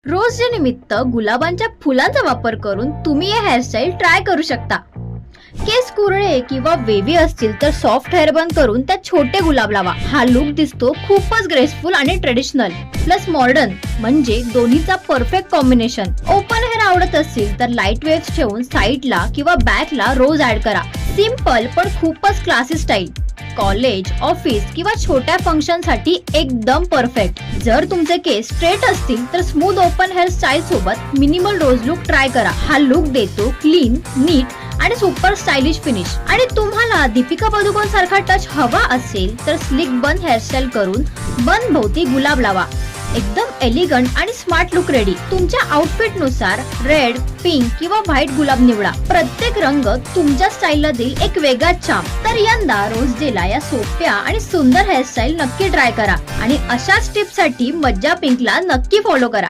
Rose day निमित्त गुलाबांच्या फुलांचा वापर करून तुम्ही हे हेअरस्टाईल ट्राय करू शकता. केस कुरळे किंवा वेवी असतील तर सॉफ्ट हेअर बन करून त्यात छोटे गुलाब लावा. हा लुक दिसतो खूपच ग्रेसफुल आणि ट्रेडिशनल प्लस मॉडर्न, म्हणजे दोन्हीचा परफेक्ट कॉम्बिनेशन. ओपन हेअर आवडत असेल तर लाईट वेव्स ठेवून साइडला किंवा बॅकला रोज ऍड करा. सिंपल पण खूपच क्लासी स्टाईल. कॉलेज, ऑफिस किंवा छोट्या फंक्शन साठी एकदम परफेक्ट. जर तुमचे केस स्ट्रेट असतील तर स्मूथ ओपन हेअर स्टाईल सोबत मिनिमल रोज लुक ट्राय करा. हा लुक देतो क्लीन, नीट आणि सुपर स्टायलिश फिनिश. आणि तुम्हाला दीपिका पदुकोण सारखा टच हवा असेल तर स्लिक बन हेअरस्टाईल करून बन भोवती गुलाब लावा. एकदम एलिगंट आणि स्मार्ट लुक रेडी. तुमच्या आउटफिट नुसार रेड, पिंक किंवा व्हाईट गुलाब निवडा. प्रत्येक रंग तुमच्या स्टाईलला देईल एक वेगळा चार्म. तर यंदा रोज डेला या सोप्या आणि सुंदर हेअरस्टाईल नक्की ट्राय करा आणि अशाच टिप्स साठी मज्जा पिंकला नक्की फॉलो करा.